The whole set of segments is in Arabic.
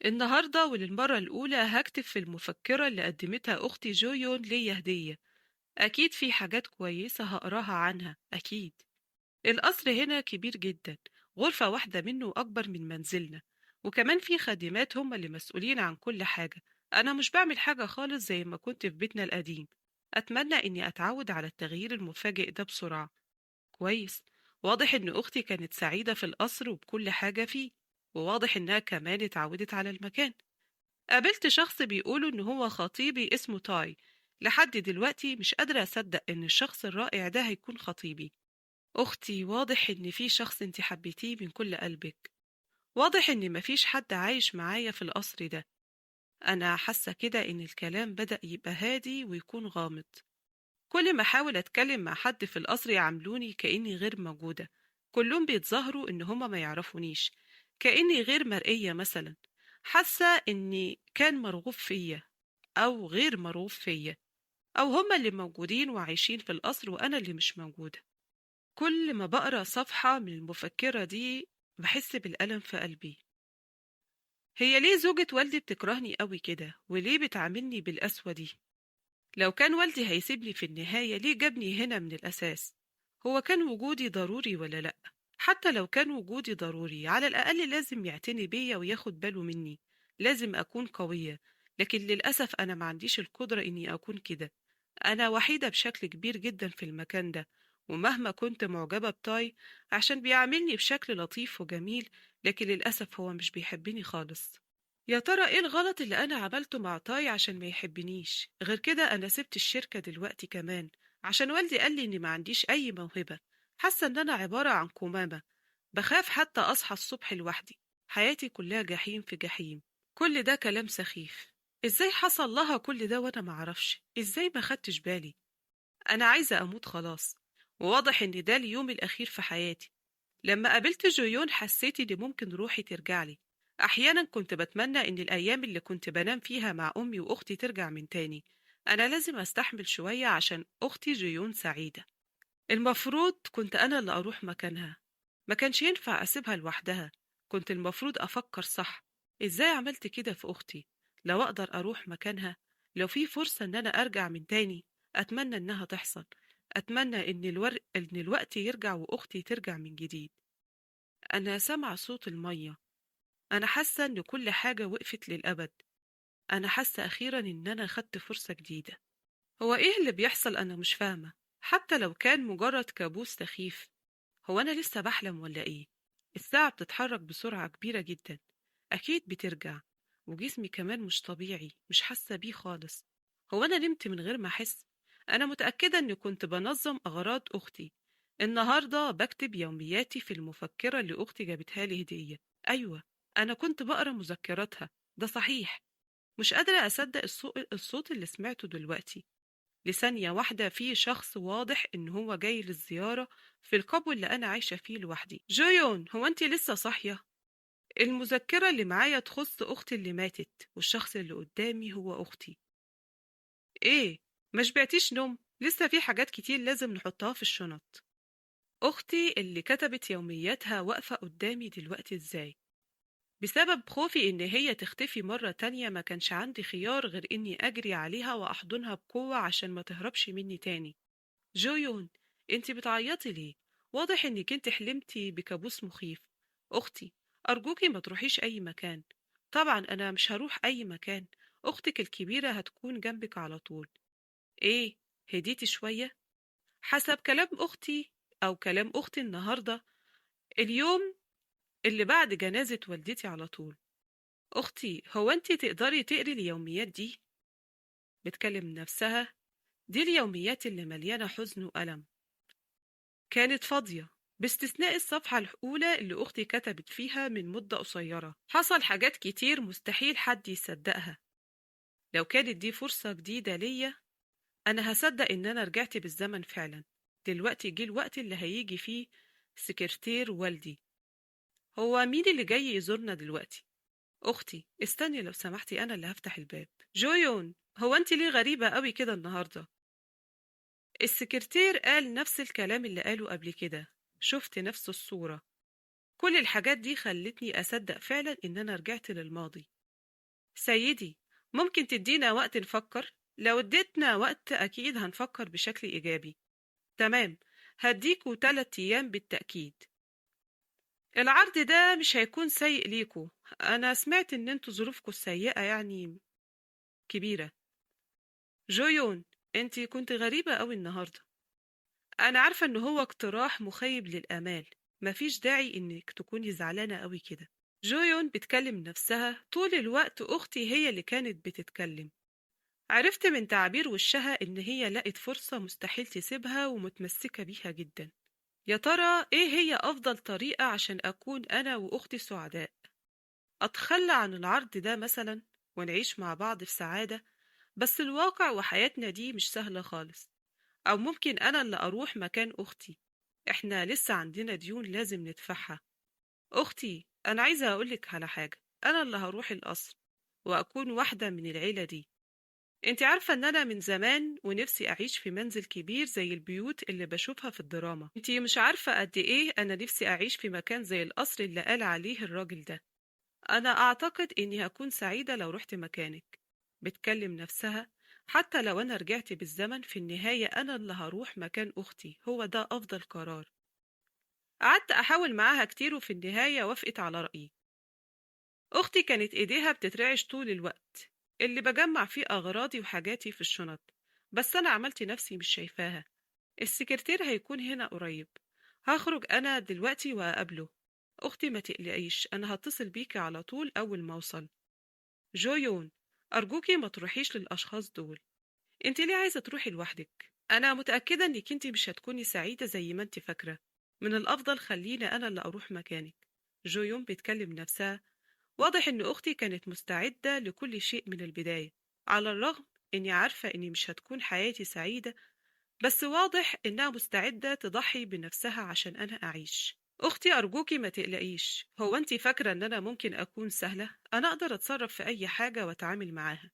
النهاردة وللمرة الأولى هكتب في المفكرة اللي قدمتها أختي جويون ليا هدية. أكيد في حاجات كويسة هقراها عنها أكيد. القصر هنا كبير جدا، غرفة واحدة منه أكبر من منزلنا، وكمان في خادمات هم اللي مسؤولين عن كل حاجة. أنا مش بعمل حاجة خالص زي ما كنت في بيتنا القديم. أتمنى إني أتعود على التغيير المفاجئ ده بسرعة. كويس. واضح إن أختي كانت سعيدة في القصر وبكل حاجة فيه، وواضح إنها كمان اتعودت على المكان. قابلت شخص بيقولوا إن هو خطيبي اسمه تاي. لحد دلوقتي مش قادرة أصدق إن الشخص الرائع ده هيكون خطيبي. أختي، واضح إن في شخص أنت حبيتيه من كل قلبك. واضح إن مفيش حد عايش معايا في القصر ده. أنا حاسة كده إن الكلام بدأ يبقى هادي ويكون غامض. كل ما أحاول أتكلم مع حد في القصر يعاملوني كأني غير موجودة. كلهم بيتظاهروا إن هما ما يعرفونيش، كأني غير مرئية مثلا. حاسة إني كان مرغوب فيا أو غير مرغوب فيا، أو هما اللي موجودين وعايشين في القصر وأنا اللي مش موجودة. كل ما بقرأ صفحة من المفكرة دي بحس بالألم في قلبي. هي ليه زوجة والدي بتكرهني قوي كده، وليه بتعاملني بالقسوة دي؟ لو كان والدي هيسيبني في النهاية ليه جابني هنا من الأساس؟ هو كان وجودي ضروري ولا لأ؟ حتى لو كان وجودي ضروري على الأقل لازم يعتني بيا وياخد باله مني. لازم أكون قوية. لكن للأسف أنا ما عنديش القدرة إني أكون كده. أنا وحيدة بشكل كبير جدا في المكان ده. ومهما كنت معجبة بتاي عشان بيعاملني بشكل لطيف وجميل، لكن للأسف هو مش بيحبني خالص. يا ترى ايه الغلط اللي انا عملته مع تاي عشان ما يحبنيش؟ غير كده انا سبت الشركة دلوقتي كمان عشان والدي قال لي اني ما عنديش اي موهبة. حاسة ان انا عبارة عن كمامة. بخاف حتى اصحى الصبح لوحدي. حياتي كلها جحيم في جحيم. كل ده كلام سخيف. ازاي حصل لها كل ده وانا ما اعرفش؟ ازاي ما خدتش بالي؟ انا عايزة اموت خلاص. وواضح ان ده اليوم الاخير في حياتي. لما قابلت جويون حسيت إن ممكن روحي ترجعلي. أحيانا كنت بتمنى إن الأيام اللي كنت بنام فيها مع أمي وأختي ترجع من تاني. أنا لازم أستحمل شوية عشان أختي جيون سعيدة. المفروض كنت أنا اللي أروح مكانها. ما كانش ينفع أسيبها لوحدها. كنت المفروض أفكر صح. إزاي عملت كده في أختي؟ لو أقدر أروح مكانها، لو في فرصة إن أنا أرجع من تاني، أتمنى إنها تحصل. أتمنى إن الوقت يرجع وأختي ترجع من جديد. أنا سامعة صوت المية. أنا حاسة إن كل حاجة وقفت للأبد. أنا حاسة أخيرا إن أنا خدت فرصة جديدة. هو إيه اللي بيحصل؟ أنا مش فاهمة. حتى لو كان مجرد كابوس سخيف. هو أنا لسه بحلم ولا إيه؟ الساعة بتتحرك بسرعة كبيرة جدا. أكيد بترجع. وجسمي كمان مش طبيعي، مش حاسة بيه خالص. هو أنا نمت من غير ما أحس؟ أنا متأكدة إني كنت بنظم أغراض أختي. النهاردة بكتب يومياتي في المفكرة اللي أختي جابتها لي هدية. أيوة، أنا كنت بقرأ مذكراتها. ده صحيح. مش قادرة أصدق الصوت اللي سمعته دلوقتي. لثانية واحدة في شخص واضح إن هو جاي للزيارة في القبو اللي أنا عايشة فيه لوحدي. جويون، هو أنت لسه صاحية؟ المذكرة اللي معايا تخص أختي اللي ماتت، والشخص اللي قدامي هو أختي. إيه؟ ما شبعتيش نوم؟ لسه في حاجات كتير لازم نحطها في الشنط. أختي اللي كتبت يومياتها واقفة قدامي دلوقتي إزاي؟ بسبب خوفي إن هي تختفي مرة تانية ما كانش عندي خيار غير إني أجري عليها وأحضنها بقوة عشان ما تهربش مني تاني. جويون، انتي بتعيطي ليه؟ واضح انك انت حلمتي بكابوس مخيف. اختي، ارجوكي ما تروحيش اي مكان. طبعا انا مش هروح اي مكان. اختك الكبيرة هتكون جنبك على طول. ايه؟ هديتي شوية؟ حسب كلام اختي، او كلام اختي النهاردة، اليوم اللي بعد جنازة والدتي على طول. اختي، هو انتي تقدري تقري اليوميات دي؟ بتكلم نفسها. دي اليوميات اللي مليانة حزن وألم. كانت فاضية، باستثناء الصفحة الأولى اللي أختي كتبت فيها من مدة قصيرة. حصل حاجات كتير مستحيل حد يصدقها. لو كانت دي فرصة جديدة ليا، أنا هصدق إن أنا رجعت بالزمن فعلا. دلوقتي جه الوقت اللي هيجي فيه سكرتير والدي. هو مين اللي جاي يزورنا دلوقتي؟ أختي، استني لو سمحتي، أنا اللي هفتح الباب. جويون، هو أنت ليه غريبة قوي كده النهاردة؟ السكرتير قال نفس الكلام اللي قاله قبل كده. شفت نفس الصورة. كل الحاجات دي خلتني أصدق فعلا إن أنا رجعت للماضي. سيدي، ممكن تدينا وقت نفكر؟ لو اديتنا وقت أكيد هنفكر بشكل إيجابي. تمام، هديكوا 3 أيام بالتأكيد. العرض ده مش هيكون سيء ليكوا. أنا سمعت إن انتوا ظروفكوا السيئة يعني كبيرة. جويون، انتي كنت غريبة أوي النهاردة. أنا عارفة إن هو اقتراح مخيب للآمال، مفيش داعي إنك تكوني زعلانة أوي كده. جويون بتكلم نفسها طول الوقت. أختي هي اللي كانت بتتكلم. عرفت من تعابير وشها إن هي لقت فرصة مستحيل تسيبها ومتمسكة بيها جدا. يا ترى إيه هي أفضل طريقة عشان أكون أنا وأختي سعداء؟ أتخلى عن العرض ده مثلا ونعيش مع بعض في سعادة؟ بس الواقع وحياتنا دي مش سهلة خالص. أو ممكن أنا اللي أروح مكان أختي. إحنا لسه عندنا ديون لازم ندفعها. أختي، أنا عايزة أقولك على حاجة. أنا اللي هروح القصر وأكون واحدة من العيلة دي. انت عارفة ان انا من زمان ونفسي اعيش في منزل كبير زي البيوت اللي بشوفها في الدراما. انت مش عارفة قد ايه انا نفسي اعيش في مكان زي القصر اللي قال عليه الراجل ده. انا اعتقد اني هكون سعيدة لو رحت مكانك. بتكلم نفسها. حتى لو انا رجعت بالزمن في النهاية انا اللي هروح مكان اختي، هو ده افضل قرار. قعدت احاول معاها كتير وفي النهاية وافقت على رأيي. اختي كانت ايديها بتترعش طول الوقت اللي بجمع فيه أغراضي وحاجاتي في الشنط. بس أنا عملت نفسي مش شايفاها. السكرتير هيكون هنا قريب. هخرج أنا دلوقتي وأقابله. أختي ما تقلقيش، أنا هتصل بيكي على طول أول ما أوصل. جويون، أرجوكي ما تروحيش للأشخاص دول. انت ليه عايزة تروحي لوحدك؟ أنا متأكدة إنك انت مش هتكوني سعيدة زي ما انت فاكرة. من الأفضل خليني أنا اللي أروح مكانك. جويون بتكلم نفسها. واضح إن أختي كانت مستعدة لكل شيء من البداية. على الرغم إني عارفة إني مش هتكون حياتي سعيدة، بس واضح إنها مستعدة تضحي بنفسها عشان أنا أعيش. أختي أرجوكي ما تقلقيش. هو أنتي فاكرة إن أنا ممكن أكون سهلة؟ أنا أقدر أتصرف في أي حاجة وأتعامل معاها.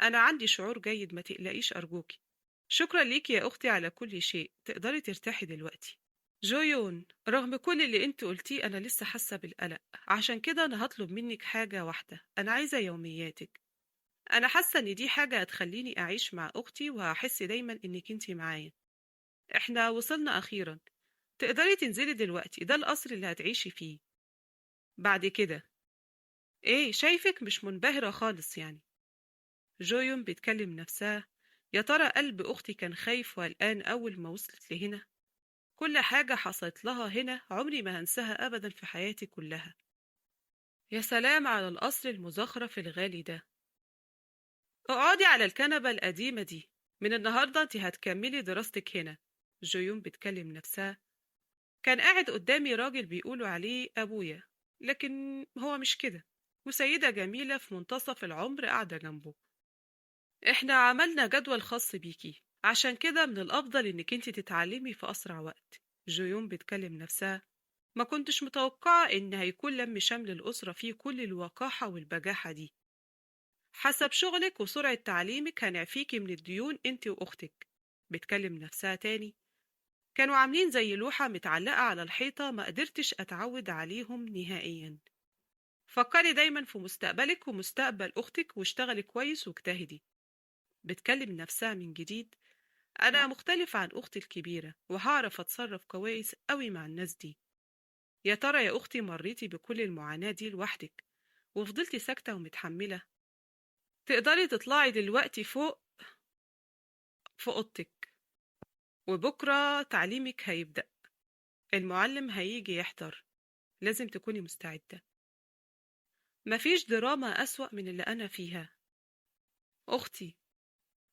أنا عندي شعور جيد، ما تقلقيش أرجوكي. شكرا ليكي يا أختي على كل شيء. تقدري ترتاحي دلوقتي. جويون، رغم كل اللي انت قلتيه انا لسه حاسه بالقلق. عشان كده انا هطلب منك حاجه واحده. انا عايزه يومياتك. انا حاسه ان دي حاجه هتخليني اعيش مع اختي وهحس دايما انك انت معايا. احنا وصلنا اخيرا. تقدري تنزلي دلوقتي، ده القصر اللي هتعيشي فيه. بعد كده. ايه شايفك مش منبهره خالص يعني. جويون بتكلم نفسها. يا ترى قلب اختي كان خايف وقلقان اول ما وصلت لهنا. كل حاجة حصلت لها هنا عمري ما هنساها أبدا في حياتي كلها. يا سلام على القصر المزخرف الغالي ده. اقعدي على الكنبة القديمة دي. من النهاردة انت هتكملي دراستك هنا. جيون بتكلم نفسها. كان قاعد قدامي راجل بيقولوا عليه أبويا، لكن هو مش كده. وسيدة جميلة في منتصف العمر قاعدة جنبه. احنا عملنا جدول خاص بيكي، عشان كده من الأفضل انك انت تتعلمي في أسرع وقت. جيون بتكلم نفسها. ما كنتش متوقعة إن هيكون لم شمل الأسرة فيه كل الوقاحة والبجاحة دي. حسب شغلك وسرعة تعليمك هنعفيكي من الديون انت وأختك. بتكلم نفسها تاني. كانوا عاملين زي لوحة متعلقة على الحيطة، ما قدرتش أتعود عليهم نهائيا. فكري دايما في مستقبلك ومستقبل أختك واشتغلي كويس واجتهدي. بتكلم نفسها من جديد. أنا مختلف عن أختي الكبيرة وهعرف أتصرف كويس قوي مع الناس دي. يا ترى يا أختي مريتي بكل المعاناة دي لوحدك وفضلتي ساكتة ومتحملة؟ تقدري تطلعي دلوقتي فوق في أوضتك، وبكرة تعليمك هيبدأ. المعلم هيجي يحضر. لازم تكوني مستعدة. مفيش دراما أسوأ من اللي أنا فيها. أختي،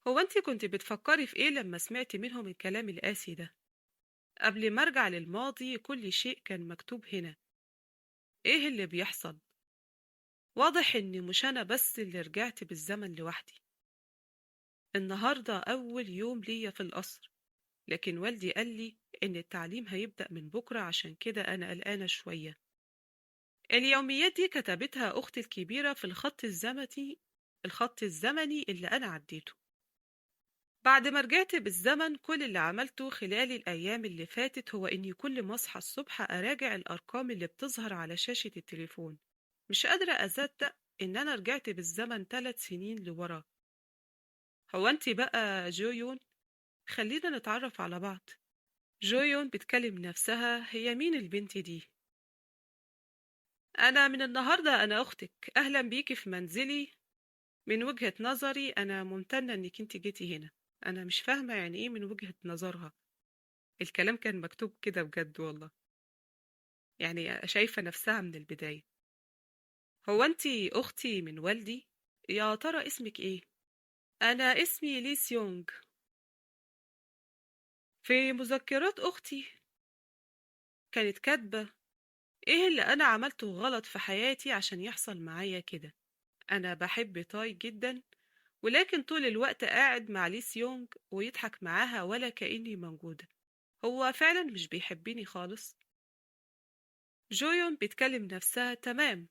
هو أنت كنت بتفكري في إيه لما سمعتي منهم الكلام القاسي ده؟ قبل ما أرجع للماضي كل شيء كان مكتوب هنا. إيه اللي بيحصل؟ واضح إني مش أنا بس اللي رجعت بالزمن لوحدي. النهاردة أول يوم ليا في القصر، لكن والدي قال لي إن التعليم هيبدأ من بكرة، عشان كده أنا قلقانة شوية. اليوميات دي كتبتها أختي الكبيرة في الخط الزمني اللي أنا عديته. بعد ما رجعت بالزمن كل اللي عملته خلال الأيام اللي فاتت هو إني كل ما أصحى الصبح أراجع الأرقام اللي بتظهر على شاشة التليفون. مش قادرة أصدق إن أنا رجعت بالزمن 3 سنين لورا. هو أنت بقى جويون؟ خلينا نتعرف على بعض. جويون بتكلم نفسها، هي مين البنت دي؟ أنا من النهاردة أنا أختك، أهلا بيكي في منزلي. من وجهة نظري أنا ممتنة إنك أنت جيتي هنا. أنا مش فاهمة يعني إيه من وجهة نظرها. الكلام كان مكتوب كده بجد والله. يعني شايفة نفسها من البداية. هو أنت أختي من والدي؟ يا ترى اسمك إيه؟ أنا اسمي لي سيونغ. في مذكرات أختي كانت كاتبة إيه اللي أنا عملته غلط في حياتي عشان يحصل معايا كده. أنا بحب تاي جدا، ولكن طول الوقت قاعد مع لي سيونغ ويضحك معاها ولا كأني موجودة. هو فعلا مش بيحبني خالص. جويون بتكلم نفسها تمام.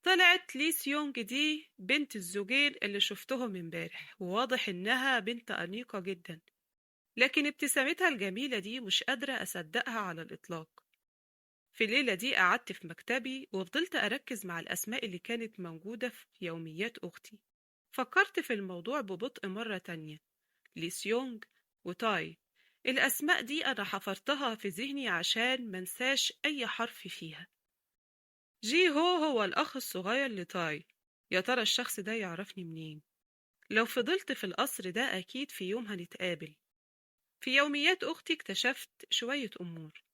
طلعت لي سيونج دي بنت الزوجين اللي شفتهم امبارح، وواضح إنها بنت أنيقة جدا، لكن ابتسامتها الجميلة دي مش قادرة أصدقها على الإطلاق. في الليلة دي قعدت في مكتبي وفضلت أركز مع الأسماء اللي كانت موجودة في يوميات أختي. فكرت في الموضوع ببطء مرة تانية. لي سيونج وتاي، الأسماء دي أنا حفرتها في ذهني عشان منساش أي حرف فيها. جي هو الأخ الصغير لتاي. يا ترى الشخص ده يعرفني منين؟ لو فضلت في القصر ده أكيد في يوم هنتقابل. في يوميات أختي اكتشفت شوية أمور.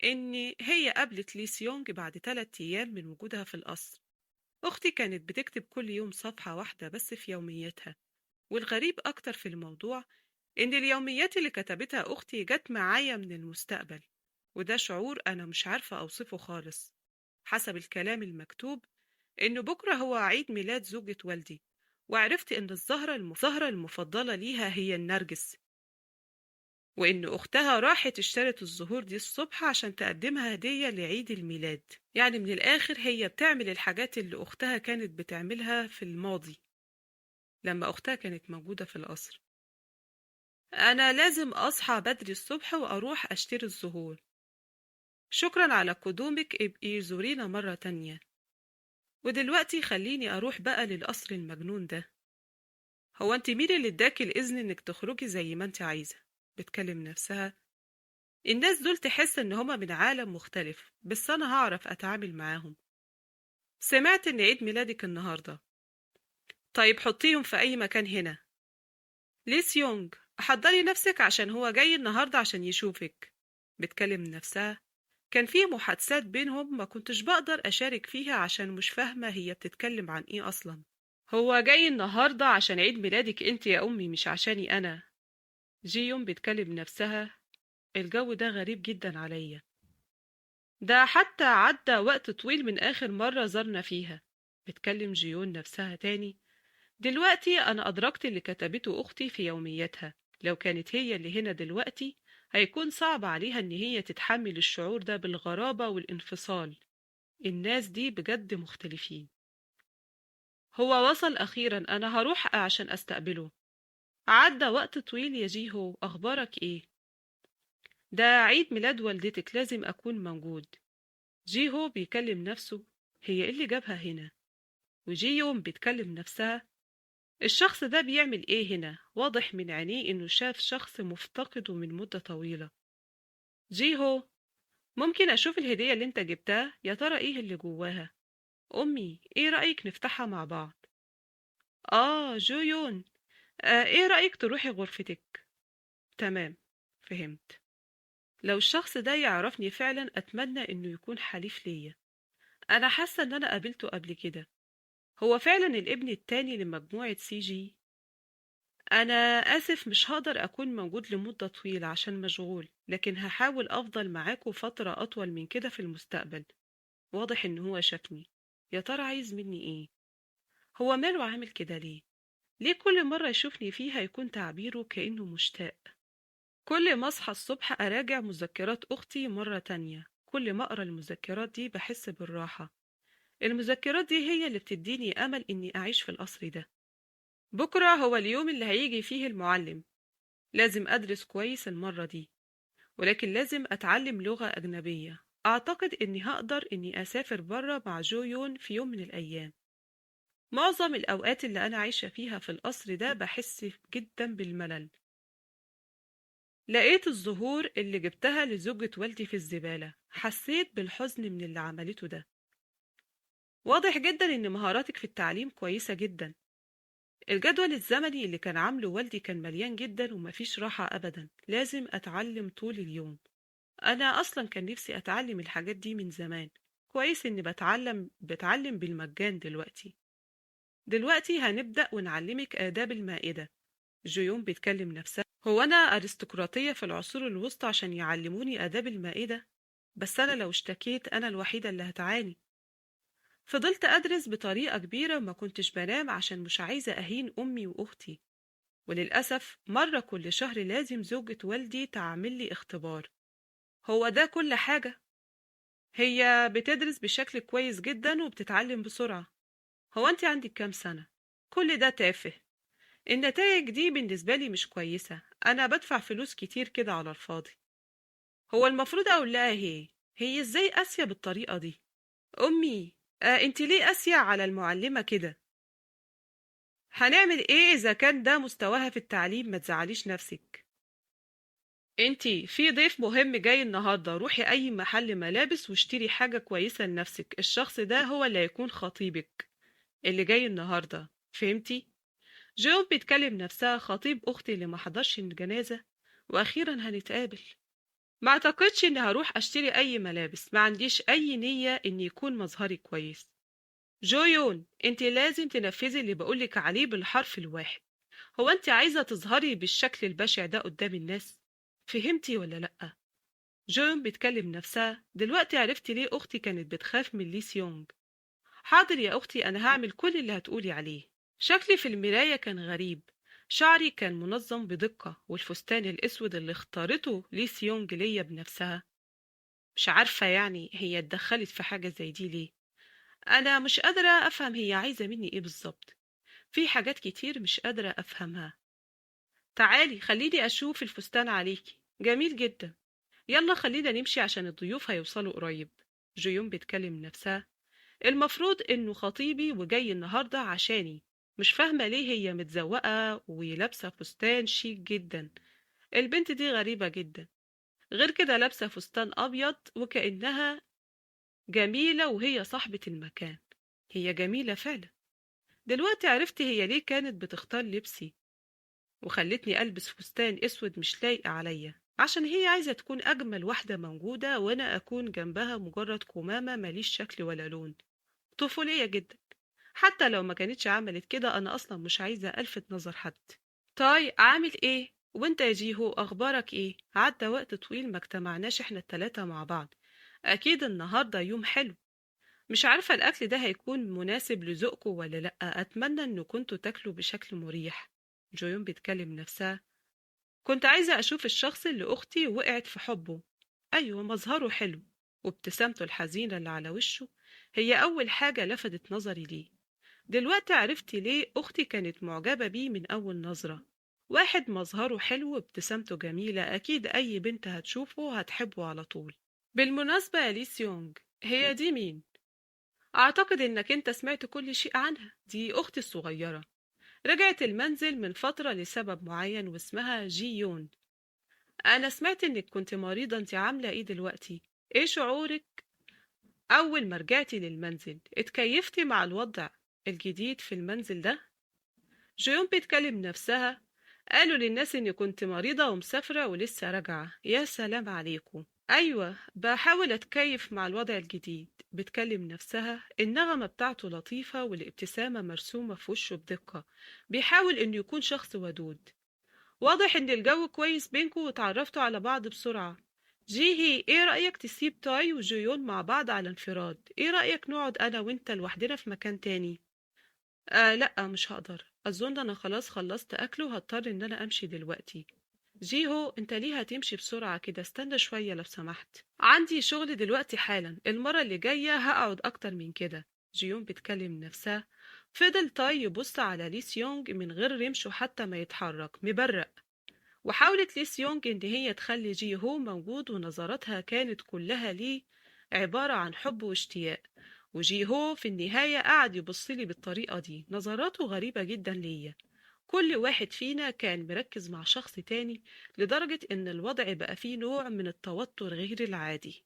إن هي قابلت لي سيونج بعد 3 أيام من وجودها في القصر. أختي كانت بتكتب كل يوم صفحة واحدة بس في يومياتها. والغريب أكتر في الموضوع إن اليوميات اللي كتبتها أختي جت معايا من المستقبل. وده شعور أنا مش عارفة أوصفه خالص. حسب الكلام المكتوب إن بكرة هو عيد ميلاد زوجة والدي، وعرفت إن الزهرة المفضلة ليها هي النرجس، وإن أختها راحت اشترت الزهور دي الصبح عشان تقدمها هدية لعيد الميلاد. يعني من الآخر هي بتعمل الحاجات اللي أختها كانت بتعملها في الماضي لما أختها كانت موجودة في القصر. أنا لازم أصحى بدري الصبح وأروح أشتري الزهور. شكرا على قدومك، ابقي زورينا مرة تانية. ودلوقتي خليني أروح بقى للقصر المجنون ده. هو انت مين اللي اداكي الإذن إنك تخرجي زي ما انت عايزة؟ بتكلم نفسها. الناس دول تحس إن هما من عالم مختلف، بس أنا هعرف أتعامل معاهم. سمعت إن عيد ميلادك النهاردة. طيب حطيهم في أي مكان هنا. ليس يونج، حضري نفسك عشان هو جاي النهاردة عشان يشوفك. بتكلم نفسها. كان في محادثات بينهم ما كنتش بقدر أشارك فيها عشان مش فاهمة هي بتتكلم عن إيه أصلا. هو جاي النهاردة عشان عيد ميلادك انت يا أمي، مش عشاني أنا. جيون بتكلم نفسها. الجو ده غريب جدا عليا. ده حتى عدى وقت طويل من آخر مرة زرنا فيها. بتكلم جيون نفسها تاني. دلوقتي أنا أدركت اللي كتبته أختي في يومياتها. لو كانت هي اللي هنا دلوقتي هيكون صعب عليها إن هي تتحمل الشعور ده بالغرابة والانفصال. الناس دي بجد مختلفين. هو وصل أخيرا، أنا هروح عشان أستقبله. عدى وقت طويل يا جيهو، أخبارك إيه؟ ده عيد ميلاد والدتك، لازم أكون موجود. جيهو بيكلم نفسه. هي إيه اللي جابها هنا؟ وجيوم بتكلم نفسها. الشخص ده بيعمل إيه هنا؟ واضح من عينيه إنه شاف شخص مفتقده من مدة طويلة. جيهو، ممكن أشوف الهدية اللي أنت جبتها؟ يا ترى إيه اللي جواها؟ أمي، إيه رأيك نفتحها مع بعض؟ جويون. إيه رأيك تروحي غرفتك؟ تمام، فهمت. لو الشخص ده يعرفني فعلا أتمنى إنه يكون حليف ليا. أنا حاسة إن أنا قابلته قبل كده. هو فعلا الابن التاني لمجموعة سي جي. أنا آسف مش هقدر أكون موجود لمدة طويلة عشان مشغول، لكن هحاول أفضل معاكوا فترة أطول من كده في المستقبل. واضح إن هو شافني. يا ترى عايز مني إيه؟ هو ماله عامل كده ليه؟ ليه كل مرة يشوفني فيها يكون تعبيره كأنه مشتاق؟ كل ما أصحى الصبح أراجع مذكرات أختي مرة تانية. كل ما أقرأ المذكرات دي بحس بالراحة. المذكرات دي هي اللي بتديني أمل إني أعيش في القصر ده. بكرة هو اليوم اللي هيجي فيه المعلم. لازم أدرس كويس المرة دي. ولكن لازم أتعلم لغة أجنبية. أعتقد إني هقدر إني أسافر برا مع جو يون في يوم من الأيام. معظم الأوقات اللي أنا عايشة فيها في القصر ده بحس جدا بالملل. لقيت الزهور اللي جبتها لزوجة والدي في الزبالة، حسيت بالحزن من اللي عملته ده. واضح جدا إن مهاراتك في التعليم كويسة جدا. الجدول الزمني اللي كان عامله والدي كان مليان جدا ومفيش راحة أبدا، لازم أتعلم طول اليوم. أنا أصلا كان نفسي أتعلم الحاجات دي من زمان. كويس إني بتعلم بالمجان دلوقتي. دلوقتي هنبدأ ونعلمك آداب المائدة. جيوم بيتكلم نفسها. هو أنا أرستقراطية في العصور الوسطى عشان يعلموني آداب المائدة؟ بس أنا لو اشتكيت أنا الوحيدة اللي هتعاني. فضلت أدرس بطريقة كبيرة وما كنتش بنام عشان مش عايزة أهين أمي وأختي. وللأسف مرة كل شهر لازم زوجة والدي تعمل لي اختبار. هو ده كل حاجة؟ هي بتدرس بشكل كويس جدا وبتتعلم بسرعة. هو أنت عندك كام سنة؟ كل ده تافه. النتائج دي بالنسبة لي مش كويسة، أنا بدفع فلوس كتير كده على الفاضي. هو المفروض أقول لها هي إزاي قاسية بالطريقة دي؟ أمي، أنت ليه قاسية على المعلمة كده؟ هنعمل إيه إذا كان ده مستواها في التعليم؟ ما تزعليش نفسك. أنت في ضيف مهم جاي النهاردة، روحي أي محل ملابس واشتري حاجة كويسة لنفسك، الشخص ده هو اللي هيكون خطيبك اللي جاي النهاردة، فهمتي؟ جون بتكلم نفسها، خطيب أختي اللي ما حضرش الجنازة، وأخيرا هنتقابل. ما اعتقدش اني هروح اشتري اي ملابس، ما عنديش اي نية ان يكون مظهري كويس. جويون، انت لازم تنفذي اللي بقولك عليه بالحرف الواحد. هو انت عايزة تظهري بالشكل البشع ده قدام الناس؟ فهمتي ولا لأ؟ جون بتكلم نفسها، دلوقتي عرفت ليه اختي كانت بتخاف من لي سيونج. حاضر يا اختي، انا هعمل كل اللي هتقولي عليه. شكلي في المراية كان غريب. شعري كان منظم بدقة، والفستان الاسود اللي اختارته لي سيونج ليا بنفسها. مش عارفة يعني هي اتدخلت في حاجة زي دي ليه. أنا مش قادرة أفهم هي عايزة مني إيه بالظبط. في حاجات كتير مش قادرة أفهمها. تعالي خليني أشوف الفستان عليكي، جميل جدا. يلا خلينا نمشي عشان الضيوف هيوصلوا قريب. جيوم بتكلم نفسها، المفروض إنه خطيبي وجاي النهاردة عشاني. مش فاهمة ليه هي متزوقة ولابسة فستان شيك جدا. البنت دي غريبة جدا. غير كده لابسة فستان أبيض وكأنها جميلة وهي صاحبة المكان. هي جميلة فعلا. دلوقتي عرفت هي ليه كانت بتختار لبسي وخلتني ألبس فستان أسود مش لايق عليا، عشان هي عايزة تكون أجمل واحدة موجودة وأنا أكون جنبها مجرد كمامة ماليش شكل ولا لون. طفولية جدا. حتى لو ما كانتش عملت كده أنا أصلا مش عايزة ألفت نظر حد. طيب عامل إيه؟ وانت يا جيهو أخبارك إيه؟ عدى وقت طويل ما اجتمعناش احنا التلاتة مع بعض. أكيد النهاردة يوم حلو. مش عارفة الأكل ده هيكون مناسب لذوقكم ولا لأ، أتمنى إنه كنتوا تاكلوا بشكل مريح. جويون بتكلم نفسها، كنت عايزة أشوف الشخص اللي أختي وقعت في حبه. أيوة، مظهره حلو وابتسامته الحزينة اللي على وشه هي أول حاجة لفتت نظري ليه. دلوقتي عرفت ليه أختي كانت معجبة بيه من أول نظرة. واحد مظهره حلو وابتسامته جميلة، أكيد أي بنت هتشوفه هتحبه على طول. بالمناسبة يا لي سيونج، هي دي مين؟ أعتقد إنك أنت سمعت كل شيء عنها، دي أختي الصغيرة. رجعت المنزل من فترة لسبب معين واسمها جي يون. أنا سمعت إنك كنت مريضة، أنت عاملة إيه دلوقتي؟ إيه شعورك أول ما رجعتي للمنزل؟ اتكيفتي مع الوضع الجديد في المنزل ده؟ جيون بتكلم نفسها، قالوا للناس إني كنت مريضة ومسافرة ولسه راجعة، يا سلام عليكم. أيوة، بحاول أتكيف مع الوضع الجديد. بتكلم نفسها، النغمة بتاعته لطيفة والابتسامة مرسومة في وشه بدقة. بيحاول إنه يكون شخص ودود. واضح إن الجو كويس بينكم وتعرفتوا على بعض بسرعة. جيهي، إيه رأيك تسيب تاي وجيون مع بعض على انفراد؟ إيه رأيك نقعد أنا وإنت لوحدنا في مكان تاني؟ لأ، مش هقدر. أظن أنا خلاص خلصت أكل وهضطر إن أنا أمشي دلوقتي. جيهو، انت ليه هتمشي بسرعة كده؟ استنى شوية لو سمحت، عندي شغل دلوقتي حالا، المرة اللي جاية هقعد أكتر من كده. جيون بتكلم نفسها. فضل تاي يبص على لي سيونج من غير رمشه حتى ما يتحرك، مبرق. وحاولت لي سيونج إن هي تخلي جيهو موجود ونظراتها كانت كلها ليه عبارة عن حب واشتياق. وجي هو في النهاية قعد يبصلي بالطريقة دي، نظراته غريبة جدا ليا. كل واحد فينا كان مركز مع شخص تاني، لدرجة إن الوضع بقى فيه نوع من التوتر غير العادي.